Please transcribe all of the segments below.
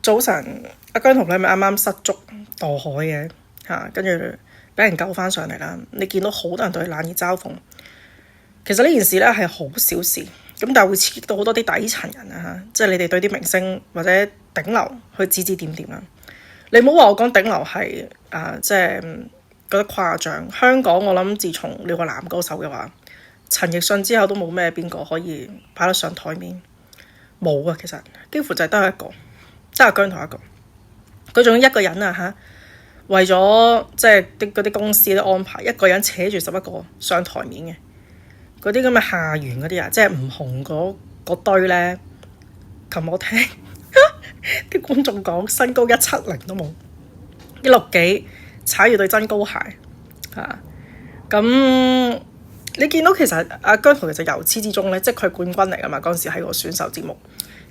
早晨阿姜濤咧咪啱啱失足墮海嘅跟住俾人救翻上嚟啦。你見到好多人對佢冷熱嘲諷，其實呢件事咧係好小事，咁但係會刺激到好多啲底層人即係你哋對啲明星或者頂流去指指點點啦。你唔好話我講頂流係即係覺得誇張。香港我諗自從你個男歌手嘅話，陳奕迅之後都冇咩邊個可以擺得上台面，冇啊。其實幾乎就係得一個，得阿姜濤一個。佢仲要一個人為咗即係嗰啲公司啲安排，一個人扯住11個上台面嘅嗰啲咁嘅下緣嗰啲即係唔紅嗰堆咧。琴日我聽啲觀眾講身高170都冇，160幾踩住對真高鞋咁你見到其實阿姜濤其實由始至終咧，即係佢冠軍嚟㗎嘛。嗰陣時係個選秀節目，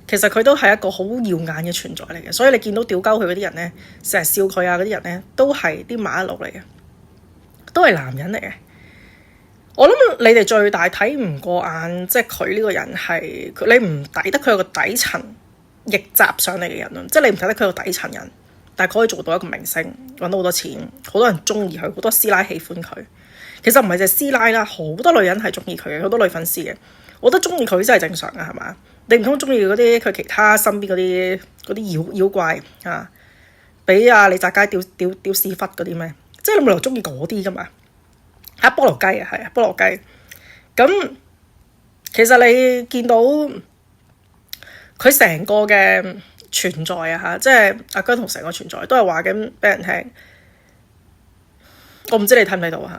其實佢都係一個好耀眼嘅存在嚟嘅。所以你見到屌鳩佢嗰啲人咧，成日笑佢嗰啲人咧，都係啲馬佬嚟嘅，都係男人嚟嘅。我諗你哋最大睇唔過眼，即係佢呢個人係你唔抵得佢有個底層逆襲上嚟嘅人咯。即係你唔睇得佢有個底層人，但係佢可以做到一個明星，揾到好多錢，好多人中意佢，好多師奶喜歡佢。其實唔係淨係師奶啦，好多女人係中意佢嘅，好多女粉絲嘅。我覺得中意佢真係正常㗎，係嘛？你唔通中意嗰啲佢其他身邊嗰啲妖怪俾李澤楷屌屎忽嗰啲咩？即係你冇理由中意嗰啲㗎嘛？菠蘿雞係菠蘿雞。咁其實你見到佢成個嘅存在即係阿姜濤成個存在都係話緊俾人聽。我唔知你睇唔睇到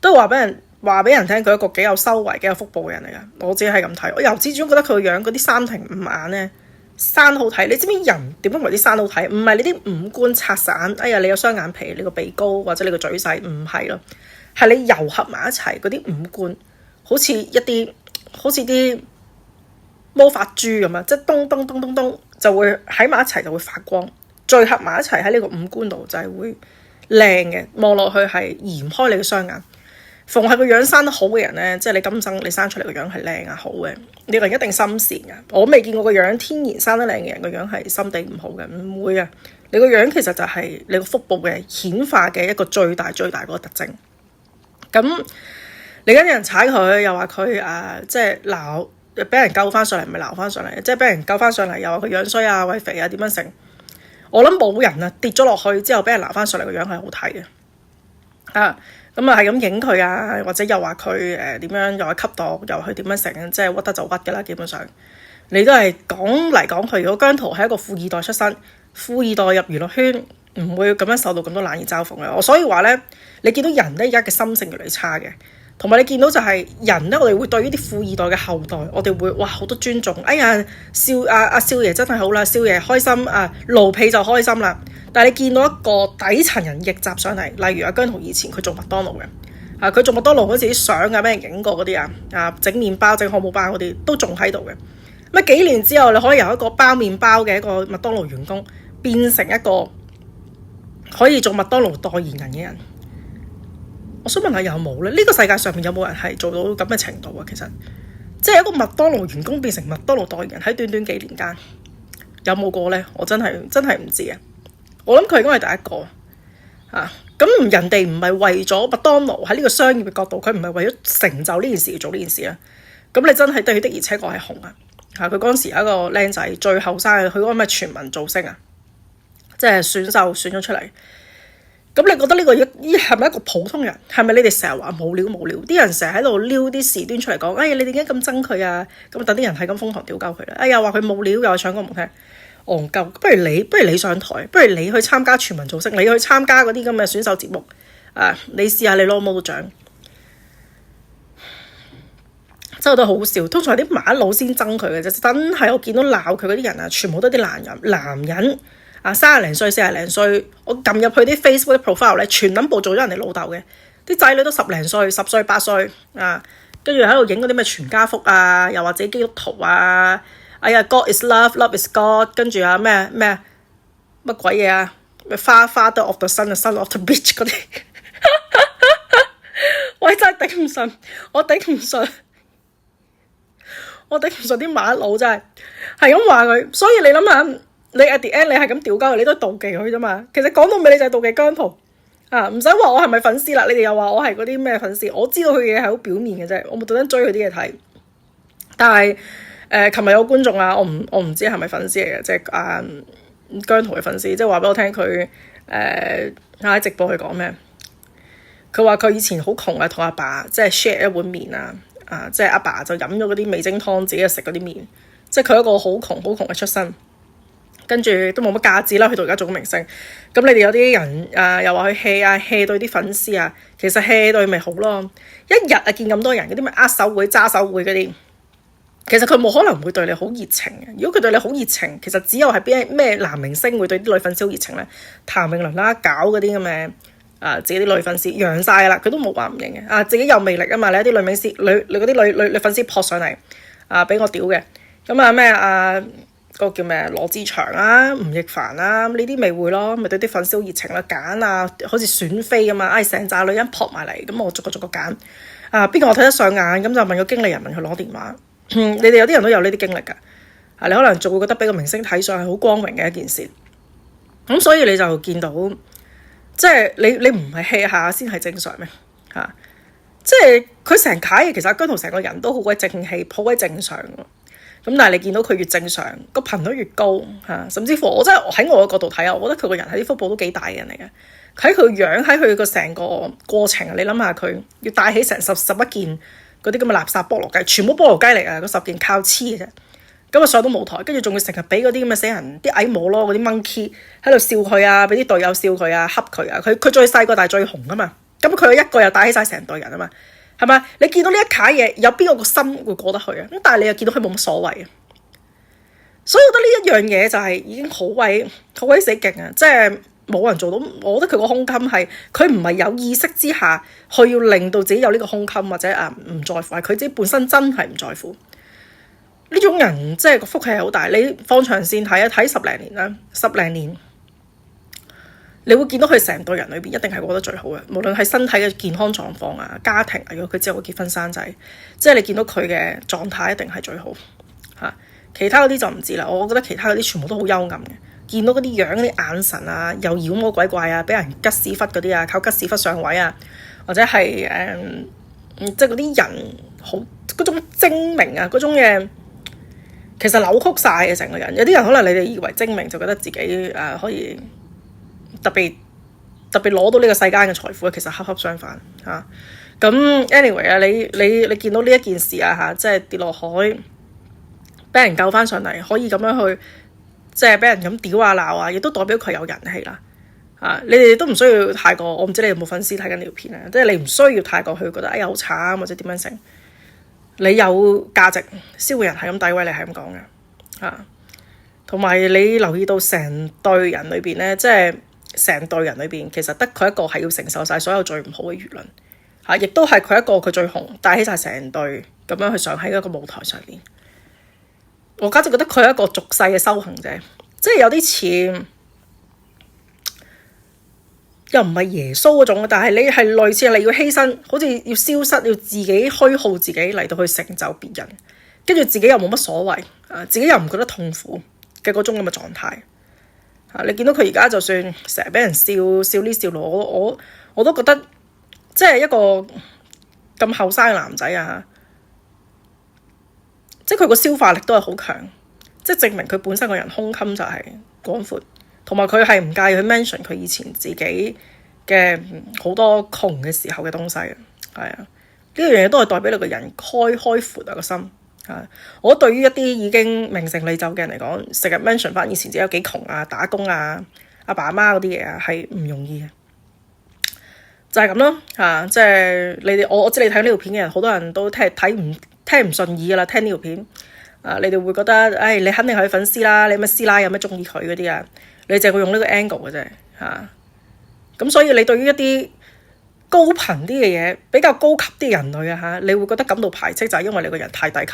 都話俾人聽佢一個幾有修為、幾有福報嘅人嚟㗎。我自己係咁睇。我由始至終覺得佢個樣嗰啲三庭五眼咧生好睇。你知唔知人點樣為啲生好睇？唔係你啲五官拆散，哎呀你有雙眼皮，你個鼻高或者你個嘴細，唔係咯，係你糅合埋一齊嗰啲五官，好似啲魔法珠咁啊！即係咚咚咚咚咚就會喺埋一齊就會發光，聚合埋一齊喺呢個五官度就係會靚嘅，望落去係移唔開你嘅雙眼。逢係個樣生得好嘅人咧，即係你今生你生出嚟個樣係靚好嘅，你個人一定心善嘅。我未見過個樣天然生得靚嘅人個樣係心地唔好嘅，唔會啊！你個樣其實就係你個福報嘅顯化嘅一個最大嗰個特徵。咁你跟有人踩佢，又話佢即係鬧，俾人救翻上嚟，唔係鬧翻上嚟，即係俾人救翻上嚟，又話佢樣衰餵肥點樣成？我諗冇人跌咗落去之後俾人鬧翻上嚟個樣係好睇嘅咁係咁影佢或者又話佢點樣，又話吸毒，又話佢點樣成，即係屈得就屈㗎啦。基本上你都係講嚟講去，如果姜濤係一個富二代出身，富二代入娛樂圈唔會咁樣受到咁多冷熱嘲諷嘅。我所以話咧，你見到人咧而家嘅心性越嚟越差嘅，同埋你見到就係人咧，我哋會對呢啲富二代嘅後代，我哋會好多尊重。哎呀，少爺真係好啦，少爺開心奴婢就開心啦。但係你見到一個底層人逆襲上嚟，例如姜濤以前佢做麥當勞嘅佢做麥當勞嗰時啲相俾人影過嗰啲整麵包、整漢堡包嗰啲都仲喺度嘅。咁幾年之後，你可以由一個包麵包嘅一個麥當勞員工變成一個可以做麥當勞代言人嘅人。我想問下有冇咧？呢個世界上面有冇人係做到咁嘅程度其實即係一個麥當勞員工變成麥當勞代言人，喺短短幾年間有冇過咧？我真係唔知我諗佢應該係第一個咁人哋唔係為咗麥當勞喺呢個商業嘅角度，佢唔係為咗成就呢件事而做呢件事啦。咁你真係對佢的而且確係紅佢嗰陣時有一個僆仔最後生嘅，佢嗰個咩全民造星即係選秀選咗出嚟。咁你覺得呢個係咪一個普通人？係咪你哋成日話冇料？啲人成日喺度撩啲事端出嚟講，哎呀你點解咁憎佢咁等啲人係咁瘋狂屌鳩佢啦。哎呀話佢冇料，又話唱歌唔聽，戇鳩。不如你上台，不如你去參加全民造星，你去參加嗰啲咁嘅選秀節目你試下你攞冇獎。真係都好笑，通常啲馬佬先憎佢嘅啫。真係我見到鬧佢嗰啲人全部都係啲男人30零歲40零歲，我撳入去啲 Facebook 啲 profile 咧，全冧部做咗人哋老豆嘅，啲仔女都10零歲、10歲、8歲跟住喺度影嗰啲咩全家福又或者基督徒哎呀 God is love is God， 跟住咩乜鬼嘢Father of the Son of the Bitch 嗰啲，我真係頂唔順，我頂唔順啲馬佬真係咁話佢。所以你諗下，你 at the end 你係咁屌鳩佢，你都係妒忌佢啫嘛。其實講到尾你就係妒忌姜濤啊，唔使話我係咪粉絲啦，你哋又話我係嗰啲咩粉絲，我知道佢嘅嘢係好表面嘅啫，我冇特登追佢啲嘢睇。但係琴日有觀眾啊，我唔知係咪粉絲嚟嘅，即係姜濤嘅粉絲，即係話俾我聽佢喺直播佢講咩？佢話佢以前好窮啊，同阿爸即係 share 一碗麵啊，即係阿爸就飲咗嗰啲味精湯，自己就食嗰啲麵，即係佢一個好窮嘅出身，跟住都冇乜價值啦，去到而家做個明星。咁你哋有啲人又話佢 hea 對啲粉絲啊，其實 hea 對咪好咯，一日見咁多人嗰啲咩握手會、揸手會嗰啲。其實佢冇可能會對你好熱情嘅。如果佢對你好熱情，其實只有係咩男明星會對啲女粉絲好熱情咧？譚詠麟啦，搞嗰啲咁嘅自己啲女粉絲揚晒啦，佢都冇話唔認嘅。自己有魅力啊嘛，你一啲女明星嗰啲女粉絲撲上嚟俾我屌嘅。咁咩嗰個叫咩羅志祥啊、吳亦凡啊，呢啲咪會咯，咪對啲粉絲好熱情啦，揀好似選妃咁嘛，成紮女人撲埋嚟，咁我逐個揀邊個我睇得上眼，咁就問個經理人問佢攞電話。你哋有啲人都有呢啲經歷㗎，你可能就會覺得俾個明星睇上係好光榮嘅一件事，咁所以你就見到，即係你唔係 hea 下先係正常咩？即係佢成楷嘅，其實姜濤成個人都好鬼正氣，好鬼正常㗎。咁但係你見到佢越正常，個頻率越高甚至乎我真係喺我嘅角度睇啊，我覺得佢個人喺啲福報都幾大嘅人嚟嘅。喺佢樣，喺佢個成個過程，你諗下佢要帶起成十一件嗰啲咁嘅垃圾菠蘿雞，全部菠蘿雞嚟啊！嗰10件靠黐嘅啫，咁上到舞台，跟住仲要成日俾嗰啲咁嘅死人啲矮模咯，嗰啲 monkey 喺度笑佢啊，俾啲隊友笑佢啊，恰佢啊，佢最細個但係最紅啊嘛，咁佢一個又帶起晒成隊人啊嘛，係咪？你見到呢一卡嘢，有邊個心會過得去啊？咁但係你又見到佢冇乜所謂啊，所以我覺得呢一樣嘢就係已經好鬼死勁啊！即係冇人做到，我覺得佢個胸襟係佢唔係有意識之下去要令到自己有呢個胸襟或者唔在乎，係佢自己本身真係唔在乎。呢種人即係個福氣係好大，你放長線睇睇10零年啦，10零年，你會見到佢成隊人裏邊一定係過得最好嘅，無論係身體嘅健康狀況家庭如果佢之後會結婚生仔，即係你見到佢嘅狀態一定係最好其他嗰啲就唔知啦，我覺得其他嗰啲全部都好幽暗嘅。見到嗰啲樣、嗰啲眼神又妖魔鬼怪俾人吉屎忽嗰啲靠吉屎忽上位或者係即係嗰啲人好嗰種精明嗰種嘅，其實扭曲晒嘅成個人。有啲人可能你哋以為精明，就覺得自己可以特別攞到呢個世間嘅財富，其實恰恰相反咁 anyway 你見到呢一件事即係跌落海，俾人救翻上嚟，可以咁樣去。即係俾人咁屌鬧亦都代表佢有人氣啦。你哋都唔需要太過，我唔知你有冇粉絲睇緊呢條片即係你唔需要太過去覺得好慘或者點樣成。你有價值，先會人係咁詆毀你係咁講嘅同埋你留意到成隊人裏邊咧，即係成隊人裏邊，其實得佢一個係要承受晒所有最唔好嘅輿論亦都係佢一個佢最紅，帶起晒成隊咁樣去上喺一個舞台上邊。我家就覺得佢係一個俗世嘅修行者，即係有啲似，又唔係耶穌嗰種，但係你係類似你要犧牲，好似要消失，要自己虛耗自己嚟到去成就別人，跟住自己又冇乜所謂自己又唔覺得痛苦嘅嗰種咁嘅狀態你見到佢而家就算成日俾人笑呢笑路，我都覺得即係一個咁後生嘅男仔即係佢個消化力都係好強，即係證明佢本身個人胸襟就係廣闊，同埋佢係唔介意去 mention 佢以前自己嘅好多窮嘅時候嘅東西呢樣嘢都係代表你個人開闊個心我對於一啲已經名成利就嘅人嚟講，成日 mention 翻以前自己有幾窮打工阿爸阿媽嗰啲嘢係唔容易嘅，就係咁咯即係你哋我知你睇呢條片嘅人，好多人都聽唔順耳噶啦，聽呢條片你哋會覺得你肯定係佢粉絲啦，你乜師奶有咩中意佢嗰啲你淨係會用呢個 angle 嘅啫咁所以你對於一啲高頻啲嘅嘢，比較高級啲人類你會覺得感到排斥，就係因為你個人太低級